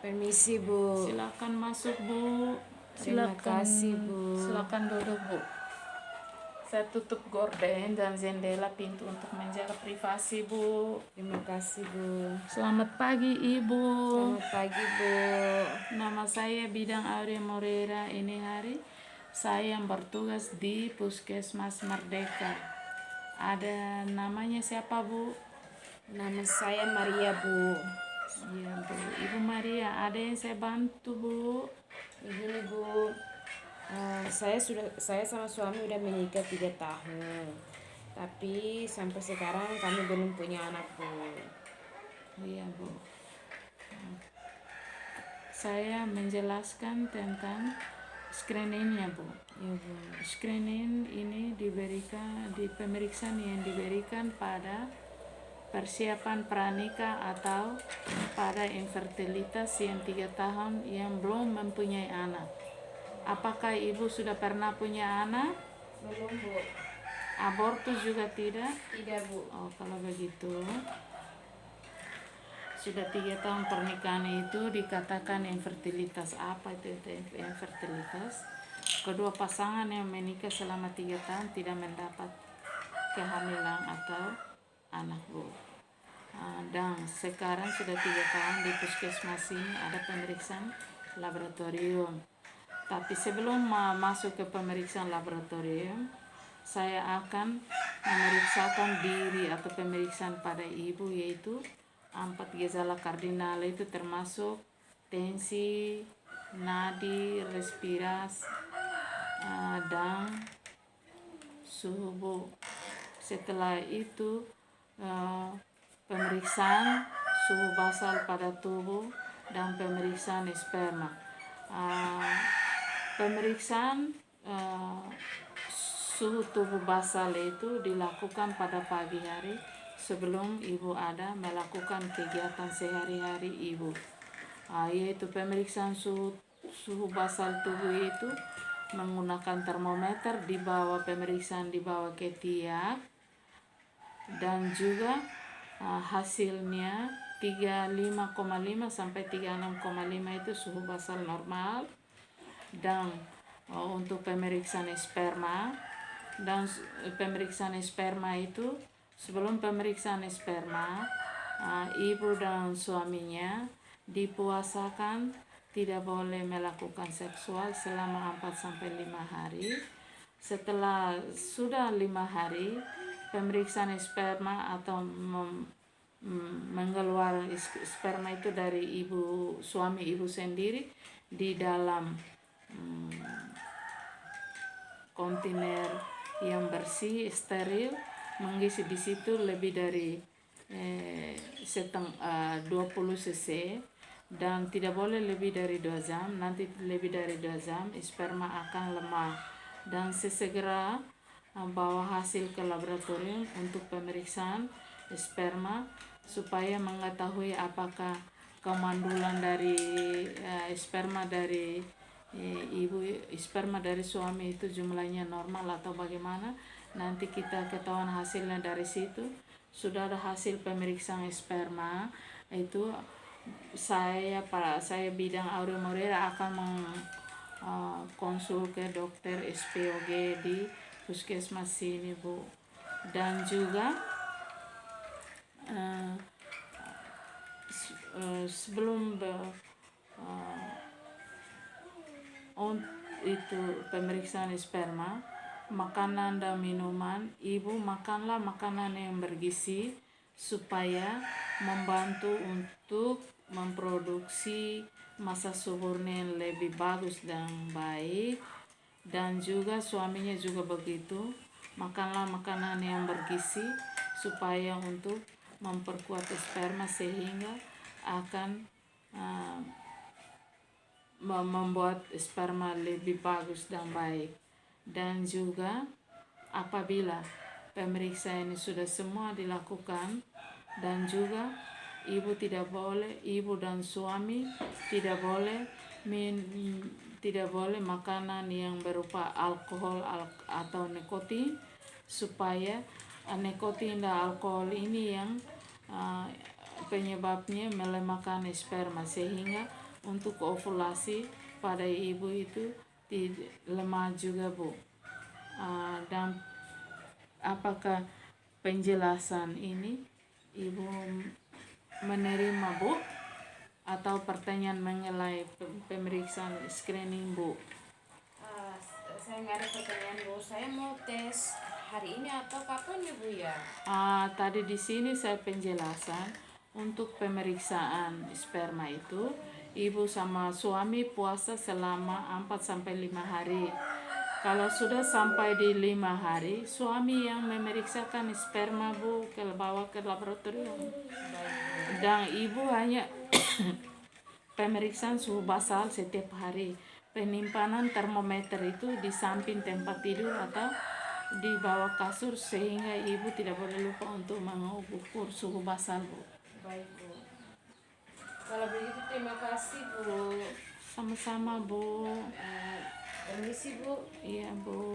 Permisi Bu. Silakan masuk Bu. Terima kasih Bu. Silakan duduk Bu. Saya tutup gorden dan jendela pintu untuk menjaga privasi Bu. Terima kasih Bu. Selamat pagi Ibu. Selamat pagi Bu. Nama saya Bidang Aurea Morera. Ini hari saya yang bertugas di Puskesmas Merdeka. Ada namanya siapa Bu? Nama saya Maria Bu. Iya Bu. Ibu Maria, ada yang saya bantu Bu? Begini Bu, saya sama suami udah menikah 3 tahun, tapi sampai sekarang kami belum punya anak Bu. Iya Bu. Saya menjelaskan tentang screeningnya Bu. Ya Bu. Screening ini diberikan di pemeriksaan yang diberikan pada persiapan pranikah atau pada infertilitas yang 3 tahun yang belum mempunyai anak. Apakah Ibu sudah pernah punya anak? Belum Bu. Abortus juga tidak? Tidak Bu. Oh, kalau begitu sudah 3 tahun pernikahan itu dikatakan infertilitas. Apa itu infertilitas? Kedua pasangan yang menikah selama 3 tahun tidak mendapat kehamilan atau anak Bu. Dan sekarang sudah 3 tahun di puskesmas ini ada pemeriksaan laboratorium. Tapi sebelum masuk ke pemeriksaan laboratorium, saya akan memeriksakan diri atau pemeriksaan pada ibu, yaitu 4 gejala kardinal, itu termasuk tensi, nadi, respirasi, dan suhu Bu. Setelah itu pemeriksaan suhu basal pada tubuh dan pemeriksaan sperma. Pemeriksaan suhu tubuh basal itu dilakukan pada pagi hari sebelum ibu ada melakukan kegiatan sehari-hari ibu. Yaitu pemeriksaan suhu basal tubuh itu menggunakan termometer, dibawa pemeriksaan dibawa ketiak, dan juga hasilnya 35,5 sampai 36,5 itu suhu basal normal. Dan untuk pemeriksaan sperma, dan pemeriksaan sperma itu sebelum pemeriksaan sperma ibu dan suaminya dipuasakan, tidak boleh melakukan seksual selama 4 sampai 5 hari. Setelah sudah 5 hari, pemeriksaan sperma atau mengeluar sperma itu dari suami ibu sendiri di dalam kontainer yang bersih, steril, mengisi di situ lebih dari 20 cc, dan tidak boleh lebih dari 2 jam. Nanti lebih dari 2 jam sperma akan lemah, dan sesegera bawa hasil ke laboratorium untuk pemeriksaan sperma supaya mengetahui apakah kemandulan dari sperma dari ibu, sperma dari suami itu jumlahnya normal atau bagaimana. Nanti kita ketahuan hasilnya dari situ. Sudah ada hasil pemeriksaan sperma itu, saya Bidang Aurea Morera akan konsul ke dokter SPOG di puskesmas sini Bu. Dan juga sebelum itu pemeriksaan sperma, makanan dan minuman, ibu makanlah makanan yang bergizi supaya membantu untuk memproduksi masa suburnya yang lebih bagus dan baik. Dan juga suaminya juga begitu, makanlah makanan yang bergizi supaya untuk memperkuat sperma sehingga akan membuat sperma lebih bagus dan baik. Dan juga apabila pemeriksaan ini sudah semua dilakukan, dan juga ibu dan suami tidak boleh makanan yang berupa alkohol atau nikotin, supaya nikotin dan alkohol ini yang penyebabnya melemahkan sperma sehingga untuk ovulasi pada ibu itu lemah juga, Bu. Dan apakah penjelasan ini ibu menerima, Bu, atau pertanyaan mengenai pemeriksaan screening, Bu? Saya nggak ada pertanyaan, Bu. Saya mau tes hari ini atau kapan ya, Bu ya? Tadi di sini saya penjelasan untuk pemeriksaan sperma itu ibu sama suami puasa selama 4-5 hari. Kalau sudah sampai di 5 hari, suami yang memeriksakan sperma, Bu, bawa ke laboratorium. Dan ibu hanya pemeriksaan suhu basal setiap hari. Penyimpanan termometer itu di samping tempat tidur atau di bawah kasur sehingga ibu tidak boleh lupa untuk mengukur suhu basal, Bu. Baik, Bu. Kalau begitu terima kasih, Bu. Sama-sama, Bu. Permisi, Bu. Iya, Bu.